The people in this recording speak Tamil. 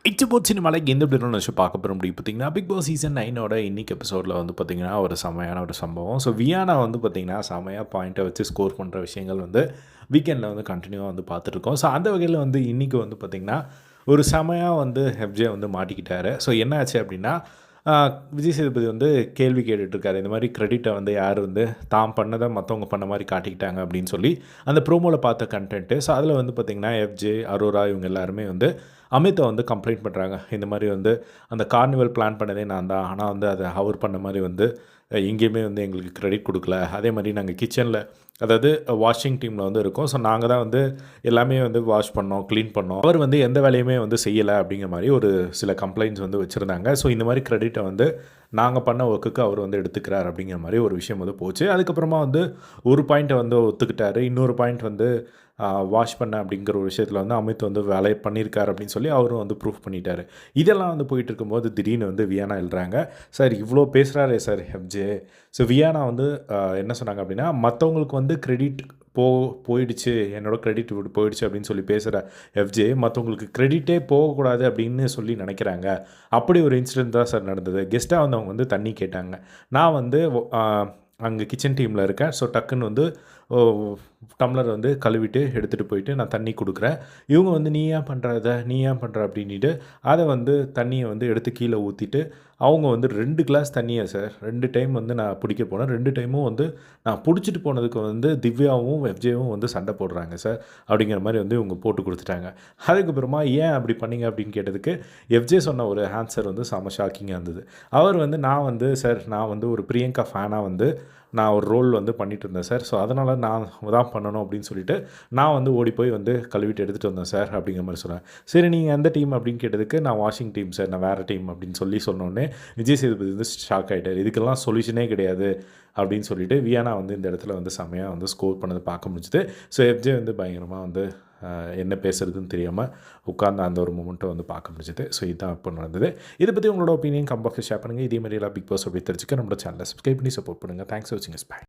இச்சு போச்சு சினிமாவில் எந்த பிள்ளைன்னு வச்சு பார்க்க போகிற முடியும் பார்த்தீங்கன்னா பிக் பாஸ் சீசன் 9ஓட இன்னைக்கு எபிசோடில் வந்து பார்த்திங்கன்னா ஒரு செமையான ஒரு சம்பவம். ஸோ வியானா வந்து பார்த்திங்கன்னா செமையாக பாயிண்ட்டை வச்சு ஸ்கோர் பண்ணுற விஷயங்கள் வந்து வீக்கெண்டில் வந்து கண்டினியூவாக வந்து பார்த்துட்ருக்கோம். ஸோ அந்த வகையில் வந்து இன்றைக்கி வந்து பார்த்திங்கன்னா ஒரு செமையாக வந்து எஃப்ஜே வந்து மாட்டிக்கிட்டாரு. ஸோ என்ன ஆச்சு அப்படின்னா விஜய் சேதுபதி வந்து கேள்வி கேட்டுட்ருக்காரு. இந்த மாதிரி கிரெடிட்டை வந்து யார் வந்து தாம் பண்ணதை மற்றவங்க பண்ண மாதிரி காட்டிக்கிட்டாங்க அப்படின்னு சொல்லி அந்த ப்ரோமோவில் பார்த்த கண்டென்ட்டு. ஸோ அதில் வந்து பார்த்திங்கன்னா எஃப்ஜே, அரோரா இவங்க எல்லாருமே வந்து அமித்தை வந்து கம்ப்ளைண்ட் பண்ணுறாங்க. இந்த மாதிரி வந்து அந்த கார்னிவல் பிளான் பண்ணதே நான் தான், ஆனால் வந்து அதை அவர் பண்ண மாதிரி வந்து எங்கேயுமே வந்து எங்களுக்கு கிரெடிட் கொடுக்கல. அதே மாதிரி நாங்கள் கிச்சனில் அதாவது வாஷிங் டீமில் வந்து இருக்கோம். ஸோ நாங்கள் தான் வந்து எல்லாமே வந்து வாஷ் பண்ணோம், க்ளீன் பண்ணோம். அவர் வந்து எந்த வேலையுமே வந்து செய்யலை அப்படிங்கிற மாதிரி ஒரு சில கம்ப்ளைண்ட்ஸ் வந்து வச்சுருந்தாங்க. ஸோ இந்த மாதிரி கிரெடிட்டை வந்து நாங்கள் பண்ண ஒர்க்குக்கு அவர் வந்து எடுத்துக்கிறார் அப்படிங்கிற மாதிரி ஒரு விஷயம் வந்து போச்சு. அதுக்கப்புறமா வந்து ஒரு பாயிண்ட்டை வந்து ஒத்துக்கிட்டாரு. இன்னொரு பாயிண்ட் வந்து வாஷ் பண்ண அப்படிங்கிற ஒரு விஷயத்தில் வந்து அமித் வந்து வேலை பண்ணியிருக்காரு அப்படின்னு சொல்லி அவரும் வந்து ப்ரூஃப் பண்ணிட்டார். இதெல்லாம் வந்து போயிட்டு இருக்கும்போது திடீர்னு வந்து வியானா எழுறாங்க. சார் இவ்வளோ பேசுகிறாரே சார் எஃப்ஜே. ஸோ வியானா வந்து என்ன சொன்னாங்க அப்படின்னா, மற்றவங்களுக்கு வந்து கிரெடிட் போயிடுச்சு, என்னோடய கிரெடிட் போயிடுச்சு அப்படின்னு சொல்லி பேசுகிற எஃப்ஜே மற்றவங்களுக்கு கிரெடிட்டே போகக்கூடாது அப்படின்னு சொல்லி நினைக்கிறாங்க. அப்படி ஒரு இன்சிடென்ட் தான் சார் நடந்தது. கெஸ்ட்டாக வந்தவங்க வந்து தண்ணி கேட்டாங்க. நான் வந்து அங்கே கிச்சன் டீமில் இருக்கேன். ஸோ டக்குன்னு வந்து டம்ளர் வந்து கழுவிட்டு எடுத்துகிட்டு போயிட்டு நான் தண்ணி கொடுக்குறேன். இவங்க வந்து நீ ஏன் பண்ணுற இதை, நீ ஏன் பண்ணுற அப்படின்ட்டு அதை வந்து தண்ணியை வந்து எடுத்து கீழே ஊற்றிட்டு அவங்க வந்து 2 கிளாஸ் தண்ணியை சார் 2 டைம் வந்து நான் பிடிக்க போனேன். 2 டைமும் வந்து நான் பிடிச்சிட்டு போனதுக்கு வந்து திவ்யாவும் எஃப்ஜேவும் வந்து சண்டை போடுறாங்க சார் அப்படிங்கிற மாதிரி வந்து இவங்க போட்டு கொடுத்துட்டாங்க. அதுக்கப்புறமா ஏன் அப்படி பண்ணீங்க அப்படின்னு கேட்டதுக்கு எஃப்ஜே சொன்ன ஒரு ஆன்சர் வந்து செம ஷாக்கிங்காக இருந்தது. அவர் வந்து நான் வந்து சார் நான் வந்து ஒரு பிரியங்கா ஃபேனாக வந்து நான் ஒரு ரோல் வந்து பண்ணிகிட்டு இருந்தேன் சார். ஸோ அதனால் நான் தான் பண்ணணும் அப்படின்னு சொல்லிட்டு நான் வந்து ஓடி போய் வந்து கழுவிட்டு எடுத்துகிட்டு வந்தேன் சார் அப்படிங்கிற மாதிரி சொன்னேன். சரி நீங்கள் எந்த டீம் அப்படின்னு கேட்டதுக்கு நான் வாஷிங் டீம் சார், நான் வேறு டீம் அப்படின்னு சொல்லி சொன்னோடனே விஜய் சேதுபதி வந்து ஷாக் ஆகிட்டார். இதுக்கெல்லாம் சொல்யூஷனே கிடையாது அப்படின்னு சொல்லிட்டு வியானா வந்து இந்த இடத்துல வந்து செமையாக வந்து ஸ்கோர் பண்ணதை பார்க்க முடிஞ்சுது. ஸோ எஃப்ஜே வந்து பயங்கரமாக வந்து என்ன பேசுகிறதுன்னு தெரியாமல் உட்கார்ந்து அந்த ஒரு மூமெண்ட்டை வந்து பார்க்க முடிஞ்சுது. ஸோ இதுதான் இப்போ நடந்தது. இதை பற்றி உங்களோட ஒப்பீனியன் கம்பாக்ஸில் ஷேர் பண்ணுங்கள். இதே மாதிரி எல்லாம் பிக் பாஸ் அப்படி தெரிஞ்சுக்க நம்மளோட சேனலை சப்ஸ்கிரைப் பண்ணி சப்போர்ட் பண்ணுங்கள். தேங்க்ஸ் ஃபார் வாட்சிங். பை.